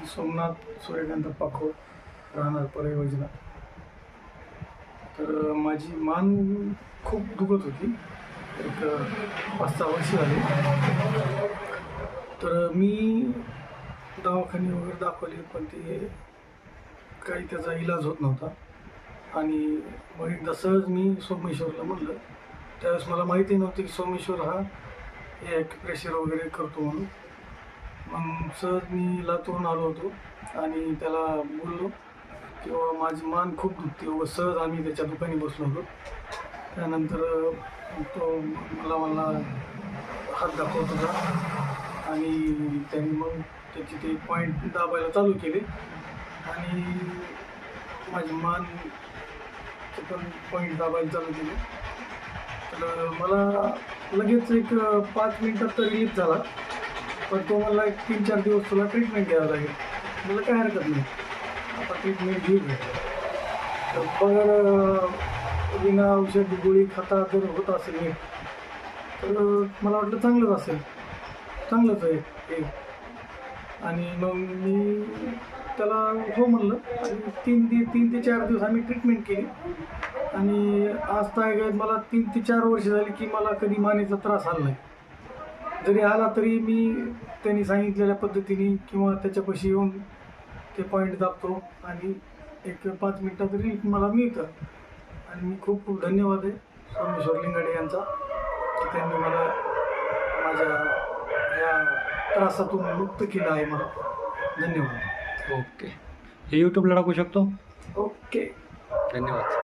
सोमनाथ सूर्यकांत पाखो, राहणार परळ योजना. तर माझी मान खूप दुखत होती, एक 5-6 वर्ष झाली. तर मी दवाखाने वगैरे दाखवले, पण ते काही त्याचा इलाज होत नव्हता. आणि मग एकदा सहज मी सोमेश्वरला म्हणलं, त्यावेळेस मला माहिती नव्हती की सोमेश्वर हा एक प्रेशर वगैरे करतो म्हणून. मग सहज मी लातूरून आलो होतो आणि त्याला बोललो की बाबा माझी मान खूप दुखते. व सहज आम्ही त्याच्या दुकानी बसलो होतो. त्यानंतर तो मला हात दाखवत होता आणि त्यांनी मग त्याचे ते पॉईंट दाबायला चालू केले आणि माझी मान पण पॉईंट दाबायला चालू केले. तर मला लगेच एक 5 मिनिटात तर रिलीफ झाला. पण तो मला एक 3-4 दिवस तुला ट्रीटमेंट घ्यावं लागेल. मला काय हरकत नाही, आता ट्रीटमेंट घेऊ. तर बघा, बिना औषध गोळी खाता जर होत असेल नीट, तर मला वाटलं चांगलंच असेल, चांगलंच आहे हे. आणि मग मी त्याला हो म्हणलं आणि 3 ते 4 दिवस आम्ही ट्रीटमेंट केली. आणि आज काय मला 3 ते 4 वर्ष झाली की मला कधी मानेचा त्रास आला नाही. जरी आला तरी मी त्यांनी सांगितलेल्या पद्धतीने किंवा त्याच्यापाशी येऊन ते पॉईंट दाबतो आणि एक 5 मिनिटात रिलीफ मला मिळतं. आणि मी खूप खूप धन्यवाद आहे सोमेश्वर लिंगाडे यांचा की त्यांनी मला माझ्या या त्रासातून मुक्त केलं आहे. मला धन्यवाद. ओके, हे यूट्यूबला टाकू शकतो. ओके, धन्यवाद.